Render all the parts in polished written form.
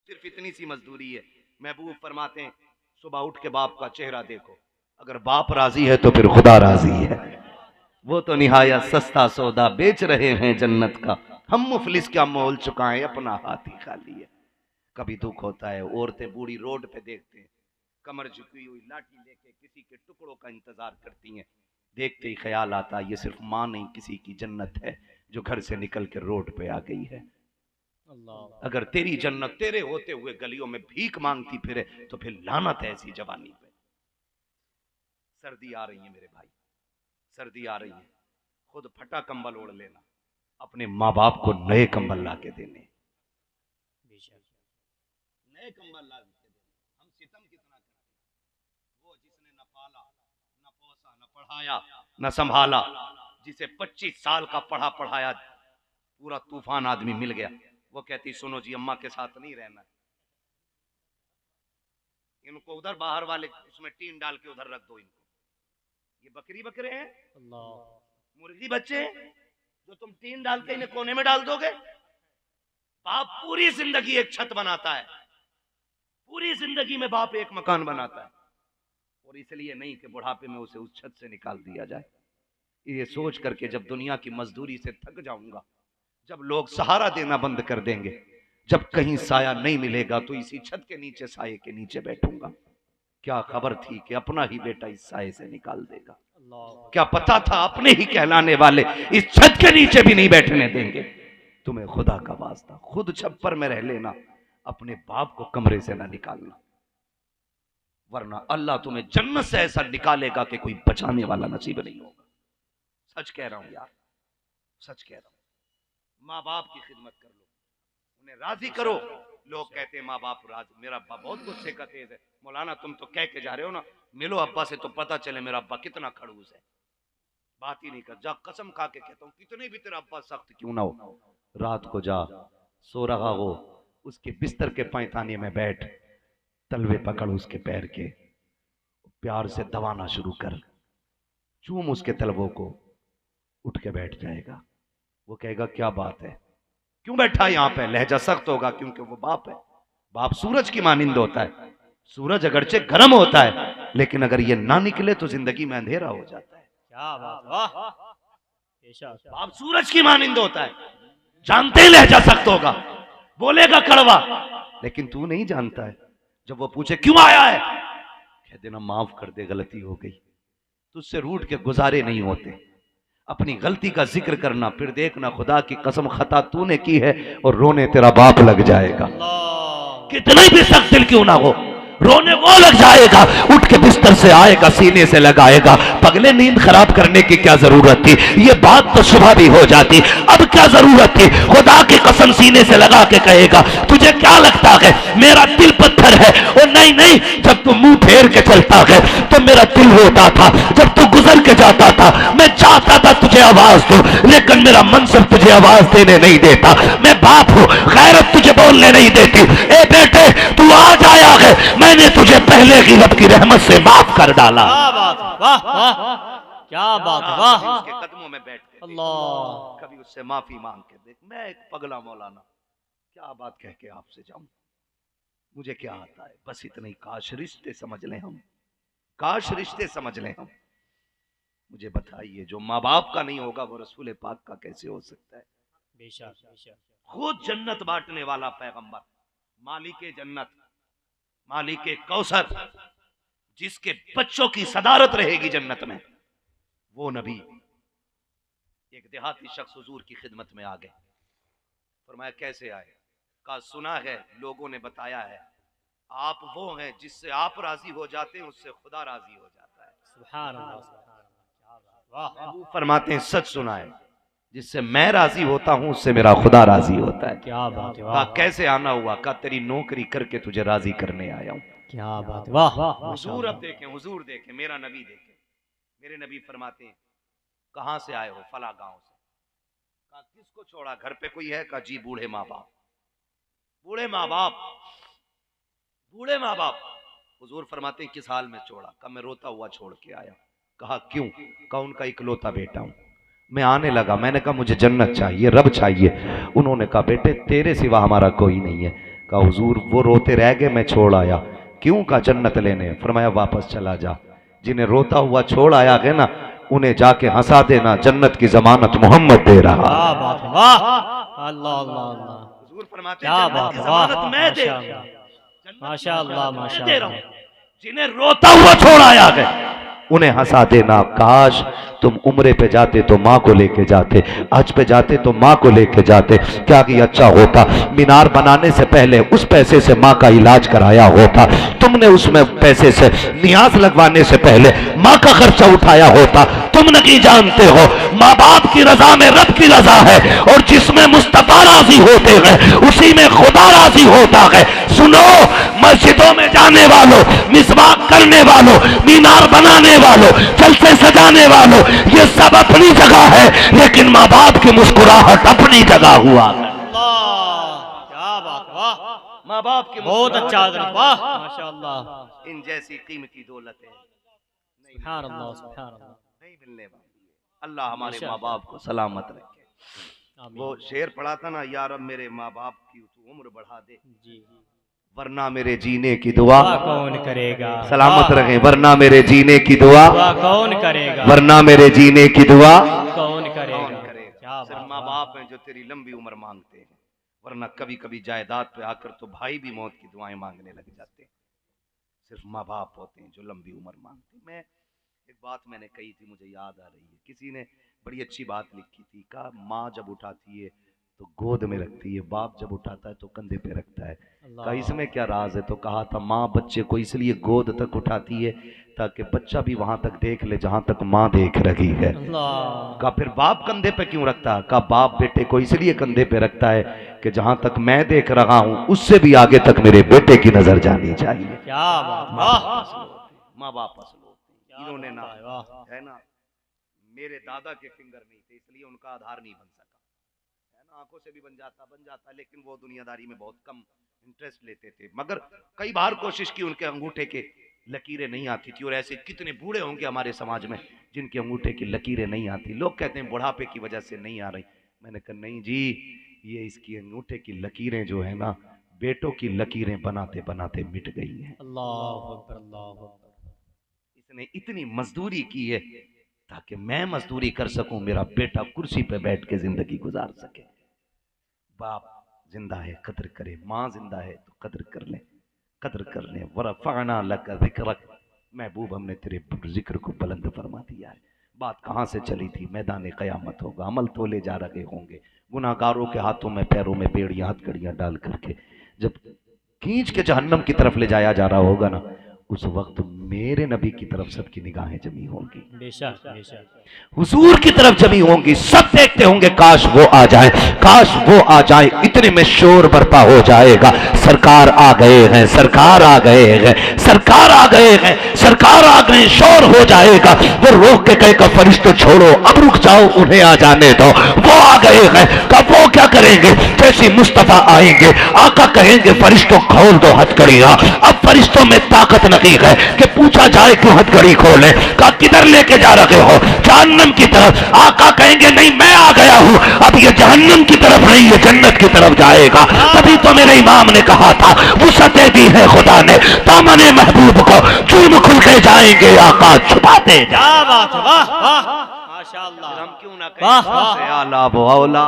सिर्फ इतनी सी मजदूरी है। महबूब फरमाते हैं सुबह उठ के बाप का चेहरा देखो, अगर बाप राजी है तो फिर खुदा राजी है। वो तो निहायत सस्ता सौदा बेच रहे हैं जन्नत का, हम मुफलिस क्या मोल चुकाएं अपना हाथ ही खाली है। कभी दुख होता है, औरतें बूढ़ी रोड पे देखते हैं, कमर झुकी हुई लाठी लेके किसी के टुकड़ों का इंतजार करती हैं। देखते ही ख्याल आता ये सिर्फ माँ नहीं किसी की जन्नत है जो घर से निकल के रोड पे आ गई है। अगर तेरी जन्नत तेरे होते हुए गलियों में भीख मांगती फिरे तो फिर लानत है ऐसी जवानी पे। सर्दी आ रही है मेरे भाई, सर्दी आ रही है, खुद फटा कंबल ओढ़ लेना, अपने माँ बाप को नए कंबल ला के देने, नए कंबल ला के देने। हम सितम कितना करते हैं, वो जिसने न पाला न पोसा न पढ़ाया न संभाला, जिसे 25 साल का पढ़ा पढ़ाया पूरा तूफान आदमी मिल गया, वो कहती सुनो जी अम्मा के साथ नहीं रहना, इनको उधर बाहर वाले उसमें टीन डाल के उधर रख दो, इनको ये बकरी बकरे हैं, मुर्गी बच्चे हैं जो तुम टीन डाल के इन्हें कोने में डाल दोगे। बाप पूरी जिंदगी एक छत बनाता है, पूरी जिंदगी में बाप एक मकान बनाता है, और इसलिए नहीं कि बुढ़ापे में उसे उस छत से निकाल दिया जाए। ये सोच करके जब दुनिया की मजदूरी से थक जाऊंगा, जब लोग सहारा देना बंद कर देंगे, जब कहीं साया नहीं मिलेगा तो इसी छत के नीचे साये के नीचे बैठूंगा। क्या खबर थी कि अपना ही बेटा इस साये से निकाल देगा, क्या पता था अपने ही कहलाने वाले इस छत के नीचे भी नहीं बैठने देंगे। तुम्हें खुदा का वास्ता खुद छप्पर में रह लेना, अपने बाप को कमरे से ना निकालना, वरना अल्लाह तुम्हें जन्नत से ऐसा निकालेगा कि कोई बचाने वाला नसीब नहीं होगा। सच कह रहा हूं यार, सच कह रहा हूं। माँ बाप की खिदमत कर लो, उन्हें राजी करो। लोग कहते हैं माँ बाप राजी, मेरा अब्बा बहुत गुस्से का तेज है। मौलाना तुम तो कह के जा रहे हो ना, मिलो अब्बा से तो पता चले मेरा अब्बा कितना खड़ूस है, बात ही नहीं कर। जा कसम खा के कहता हूँ, कितने भी तेरा अब्बा सख्त क्यों ना हो, रात को जा सो रहा हो, उसके बिस्तर के पैताने में बैठ, तलवे पकड़ उसके पैर के, प्यार से दबाना शुरू कर, चूम उसके तलवों को, उठ के बैठ जाएगा। वो कहेगा क्या बात है, क्यों बैठा यहाँ पे, लहजा सख्त होगा क्योंकि वो बाप है। बाप सूरज की मानिंद होता है, सूरज अगरचे गर्म होता है लेकिन अगर ये ना निकले तो जिंदगी में अंधेरा हो जाता है। क्या बात, वाह। बाप सूरज की मानिंद होता है, जानते ही लहजा सख्त होगा, बोलेगा कड़वा, लेकिन तू नहीं जानता है। जब वो पूछे क्यों आया है, कह देना माफ कर दे गलती हो गई, तुझसे रूठ के गुजारे नहीं होते। अपनी गलती का जिक्र करना, फिर देखना खुदा की कसम खता तूने की है और रोने तेरा बाप लग जाएगा। कितने भी सख्त दिल क्यों ना हो, रोने वो लग जाएगा, उठ के बिस्तर से आएगा, सीने से लगाएगा। पगले नींद खराब करने की क्या जरूरत थी, ये बात तो सुबह भी हो जाती, अब क्या जरूरत थी। खुदा की कसम सीने से लगा के कहेगा तुझे क्या लगता है मेरा दिल पत्थर है। और नहीं नहीं, जब तू मुंह फेर के चलता है तो मेरा दिल रोता था, जब तू गुजर के जाता था मैं चाहता था तुझे आवाज दूं, लेकिन मेरा मनसब तुझे आवाज देने नहीं देता। मैं बाप हूं, गैरत तुझे बोलने नहीं देती। ए बेटे तू आज आया है, मैंने तुझे पहले की रब की रहमत से माफ कर डाला। क्या बात, वाह वाह, क्या बात, वाह। उसके कदमों में बैठ के अल्लाह, कभी उससे माफी मांग के देख। मैं एक पगला मौलाना क्या बात कह के आपसे जाऊं, मुझे क्या आता है, बस इतने ही। काश रिश्ते समझ लें हम, काश रिश्ते समझ लें हम। मुझे बताइए जो माँ बाप का नहीं होगा वो रसूल पाक का कैसे हो सकता है। बेशक बेशक, खुद जन्नत बांटने वाला पैगंबर, मालिके जन्नत, मालिके कौसर, जिसके बच्चों की सदारत रहेगी जन्नत में, वो नबी। एक देहाती शख्स हुजूर की खिदमत में आ गए, फरमाया कैसे आए, कहा सुना है लोगों ने बताया है आप वो हैं जिससे आप राजी हो जाते हैं उससे खुदा राजी हो जाता है। सुभान अल्लाह। फरमाते हैं सच सुना है, जिससे मैं राजी होता हूं उससे मेरा खुदा राजी होता है। क्या बात है, कहा कैसे आना हुआ, कहा तेरी नौकरी करके तुझे राजी करने आया हूं। क्या बात, वाह। हुजूर अब देखें, हुजूर देखें, मेरा नबी देखें, मेरे नबी फरमाते हैं कहां से आए हो, फला गांव से। कहा किसको छोड़ा, घर पे कोई है, कहा जी बूढ़े माँ बाप। बूढ़े माँ बाप, बूढ़े माँ बाप। हुजूर फरमाते हैं किस हाल में छोड़ा, कहा मैं रोता हुआ छोड़ के आया। कहा क्यों, कहा उनका इकलौता बेटा हूं। मैं आने लगा, मैंने कहा मुझे जन्नत चाहिए, रब चाहिए। उन्होंने कहा बेटे तेरे सिवा हमारा कोई नहीं है, कहा हुजूर वो रोते रह गए, मैं छोड़ आया। क्यों? का जन्नत लेने। फरमाया वापस चला जा, जिन्हें रोता हुआ छोड़ आया है ना, उन्हें जाके हंसा देना, जन्नत की जमानत मोहम्मद दे रहा। वाह बात है, वाह अल्लाह अल्लाह अल्लाह, हुजूर फरमाते क्या जन्नत बात की है, जमानत वाह मैं दे रहा माशाअल्लाह, हूं, माशाअल्लाह मैं माशाअल्लाह। दे रहा हूं। जिन्हें रोता हुआ छोड़ आया है उन्हें हंसा देना। काश तुम उम्रे पे जाते तो माँ को लेके जाते, हज पे जाते तो माँ को लेके जाते, क्या कि अच्छा होता। मीनार बनाने से पहले उस पैसे से माँ का इलाज कराया होता। तुमने उसमें पैसे से नियाज लगवाने से पहले माँ का खर्चा उठाया होता। तुम नहीं जानते हो माँ बाप की रजा में रब की रजा है, और जिसमें मुस्तफा राजी होते हैं उसी में खुदा राजी होता है। सुनो, मस्जिदों में जाने वालों, मिसवाक करने वालों, मीनार बनाने वालों, जलसे सजाने वालों, ये सब अपनी जगह है, लेकिन माँ बाप की मुस्कुराहट अपनी जगह हुआ। अल्लाह क्या बात, वाह माँ बाप की बहुत अच्छा, वाह माशाअल्लाह, इन जैसी कीमती दौलत है सुभान अल्लाह सुभान अल्लाह। नहीं मिलने वाली है। अल्लाह हमारे माँ बाप को सलामत रखे। आमीन। वो शेर पढ़ा था ना, यार अब मेरे माँ बाप की तू उम्र बढ़ा दे, जी, वरना मेरे जीने की दुआ दुआ कौन करेगा, सलामत रहे, वरना मेरे जीने की दुआ, दुआ कौन करेगा, वरना मेरे जीने की दुआ कौन करेगा, क्या सिर्फ बात, माँ वाह। बाप हैं जो तेरी लंबी उम्र मांगते हैं, वरना कभी कभी जायदाद पे आकर तो भाई भी मौत की दुआएं मांगने लग जाते हैं। सिर्फ माँ बाप होते हैं जो लंबी उम्र मांगते हैं। मैं एक बात मैंने कही थी, मुझे याद आ रही है, किसी ने बड़ी अच्छी बात लिखी थी, कहा माँ जब उठाती है तो गोद में रखती है, बाप जब उठाता है तो कंधे पे रखता है। कहा इसमें क्या राज है? तो कहा था माँ बच्चे को इसलिए गोद तक उठाती है ताकि बच्चा भी वहां तक देख ले जहां तक माँ देख रही है। अल्लाह, कहा फिर बाप कंधे पे क्यों रखता है? कहा बाप बेटे को इसलिए कंधे पे रखता है कि जहां तक मैं देख रहा हूं उससे भी आगे तक मेरे बेटे की नजर जानी चाहिए। क्या बात, वाह माँ बाप असल होते हैं। इन्होंने ना, वाह, है ना, मेरे दादा के फिंगर नहीं थे इसलिए उनका आधार नहीं बन सका, है ना, आंखों से भी बन जाता, लेकिन वो दुनियादारी में बहुत कम इंटरेस्ट लेते थे। मगर कई बार कोशिश की, उनके अंगूठे के लकीरें नहीं आती थी। और ऐसे कितने बूढ़े होंगे हमारे समाज में जिनके अंगूठे की लकीरें नहीं आती। लोग कहते हैं बुढ़ापे की वजह से नहीं आ रही। मैंने कहा नहीं जी, ये इसकी अंगूठे की लकीरें जो है ना, बेटों की लकीरें बनाते बनाते मिट गई हैं। अल्लाह अकबर, अल्लाह अकबर। इसने इतनी मजदूरी की है ताकि मैं मजदूरी कर सकूं, मेरा बेटा कुर्सी पे बैठ के जिंदगी गुजार सके। बाप जिंदा है कदर करे, माँ जिंदा है तो कदर कर ले, कदर कर ले। वरफ़अना लका ज़िक्रक, महबूब हमने तेरे जिक्र को बुलंद फरमा दिया है। बात कहाँ से चली थी? मैदान क़यामत होगा, अमल तोले जा रहे होंगे, गुनाहगारों के हाथों में पैरों में बेड़ियां हथकड़ियां डाल करके जब खींच के जहन्नम की तरफ ले जाया जा रहा होगा ना, उस वक्त मेरे नबी की तरफ सबकी निगाहें जमी होंगी, बेशक बेशक, हुजूर की तरफ जमी होंगी। सब देखते होंगे काश वो आ जाए, काश वो आ जाए। इतने में शोर बरपा हो जाएगा, सरकार आ गए हैं, सरकार आ गए हैं, सरकार आ गए हैं, सरकार आ गए। शोर हो जाएगा। वो रोक के कहेगा फरिश्तों छोड़ो, अब रुक जाओ, उन्हें आ जाने दो, वो आ गए हैं। कब वो क्या करेंगे? जैसे मुस्तफा आएंगे, आका कहेंगे फरिश्तों खोल दो हथकड़ियां। अब फरिश्तों में ताकत नहीं है कि पूछा जाए क्यों हथकड़ी खोले। का किधर लेके जा रहे हो? जहन्नम की तरफ। आका कहेंगे नहीं मैं आ गया हूं, अब ये जहन्नम की तरफ नहीं, ये जन्नत की तरफ जाएगा। तभी तो मेरे इमाम ने कहा था, वुसअतें दी है खुदा ने दामने महबूब को, जुर्म खुल के जाएंगे आका छुपाते। क्या बात है, वाह वाह माशाअल्लाह, हम क्यों ना वाह, कहें वाह। सबसे आला वो औला,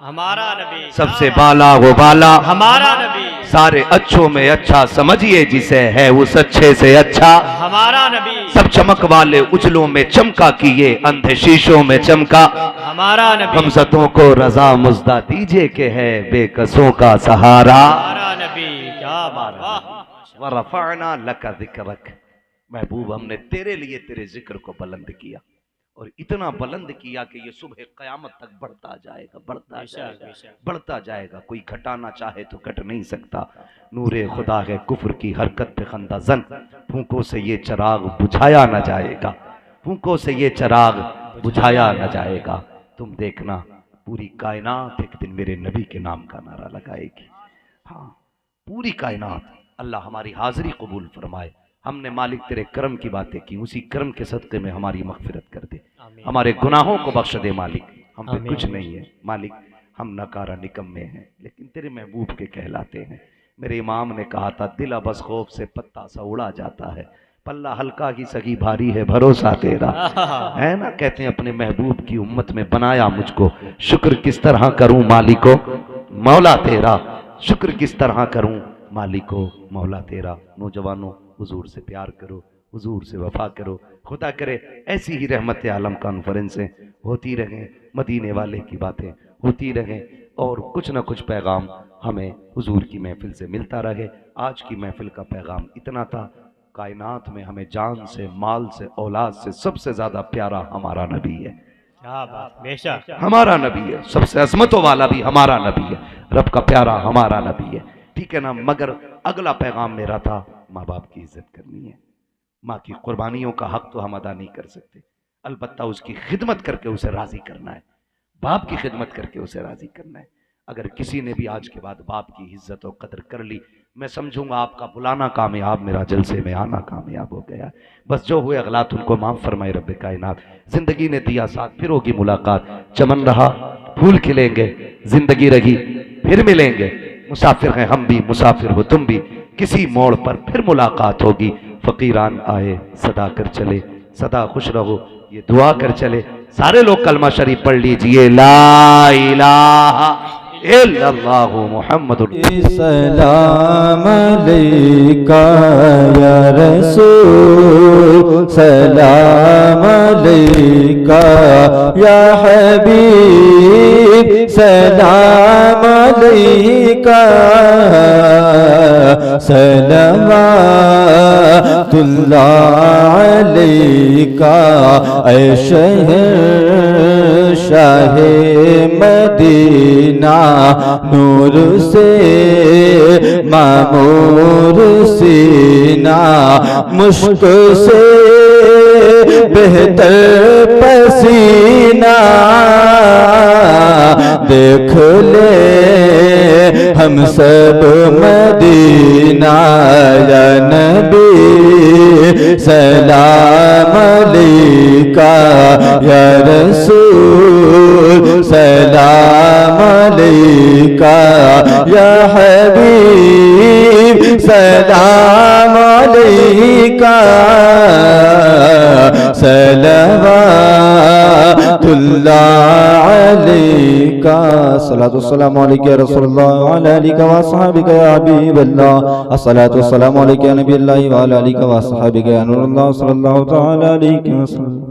हमारा नबी, सबसे बाला वो बाला, हमारा नबी, सारे अच्छों में अच्छा समझिए जिसे, है उस अच्छे से अच्छा। हमारा नबी, सब चमक वाले उजलों में चमका किए, अंधे शीशों में चमका। हमारा नबी, हमसतों को रजा मुज्दा दीजिए के है बेकसों का सहारा। हमारा नबी, क्या बात, वाह वरफ़अना लका ज़िक्रक, महबूब हमने तेरे लिए तेरे जिक्र को बुलंद किया, और इतना बुलंद किया कि ये सुबह क़यामत तक बढ़ता जाएगा, बढ़ता बेशक जाएगा, बेशक, बढ़ता जाएगा। कोई घटाना चाहे तो घट नहीं सकता। नूरे खुदा है कुफ्र की हरकत पे खंदा जन, फूंकों से ये चिराग बुझाया न जाएगा, फूंकों से ये चिराग बुझाया न जाएगा। तुम देखना पूरी कायनात एक दिन मेरे नबी के नाम का नारा लगाएगी। हाँ, पूरी कायनात। अल्लाह हमारी हाजिरी कबूल फरमाए। हमने मालिक तेरे करम की बातें की, उसी करम के सदक़े में हमारी मग़फ़िरत कर दे, हमारे गुनाहों को बख्श दे। मालिक हम पे कुछ नहीं है मालिक, हम नकारा निकम्मे हैं लेकिन तेरे महबूब के कहलाते हैं। मेरे इमाम ने कहा था, दिल बस खौफ से पत्ता सा उड़ा जाता है, पल्ला हल्का की सगी भारी है भरोसा तेरा। है ना, कहते हैं अपने महबूब की उम्मत में बनाया मुझको, शुक्र किस तरह करूं मालिको मौला तेरा, शुक्र किस तरह करूं मालिको मौला तेरा। नौजवानों, हुजूर से प्यार करो, हुजूर से वफा करो। खुदा करे ऐसी ही रहमत आलम कॉन्फ्रेंसें होती रहें, मदीने वाले की बातें होती रहें, और कुछ ना कुछ पैगाम हमें हुजूर की महफिल से मिलता रहे। आज की महफिल का पैगाम इतना था, कायनात में हमें जान से, माल से, औलाद से सबसे ज्यादा प्यारा हमारा नबी है। क्या बात, बेशक हमारा नबी है, सबसे अजमतों वाला भी हमारा नबी है, रब का प्यारा हमारा नबी है। ठीक है ना। मगर अगला पैगाम मेरा था, माँ बाप की इज्जत करनी है। माँ की कुर्बानियों का हक तो हम अदा नहीं कर सकते, अलबत्ता उसकी खिदमत करके उसे राजी करना है, बाप की खिदमत करके उसे राजी करना है। अगर किसी ने भी आज के बाद बाप की इज्जत और कदर कर ली, मैं समझूंगा आपका बुलाना कामयाब, मेरा जलसे में आना कामयाब हो गया। बस जो हुए अगलात उनको माफ फरमाए रब्बे कायनात। जिंदगी ने दिया साथ, फिर होगी मुलाकात, चमन रहा फूल खिलेंगे, जिंदगी रही फिर मिलेंगे, मुसाफिर हैं हम भी, मुसाफिर हो तुम भी, किसी मोड़ पर फिर मुलाकात होगी। फकीरान आए सदा कर चले, सदा खुश रहो ये दुआ कर चले। सारे लोग कलमा शरीफ पढ़ लीजिए, ला इलाहा इल्लल्लाहु मुहम्मदुर सलाम अलैका या रसूल, सलाम अलैका या हबीब, सलाम अलैका, सलवातुल्लाह अलैका, ऐ शहर शाहे मदीना, नूर से मामूर सीना, मुश्क से बेहतर पसीना, देख ले हम सब मदीना, या नबी सलाम अलैका, या रसूल सलाम अलैका, या हबीब सलाम अलैका, सलवातुल्लाह अलैका, अस्सलातु वस्सलामु अलैका या रसूलल्लाह व अला आलिका व अस्हाबिका या हबीबल्लाह, अस्सलातु वस्सलामु अलैका या नबील्लाह व अला आलिका व अस्हाबिका या नूरुल्लाह सल्लल्लाहु तआला अलैहि वसल्लम।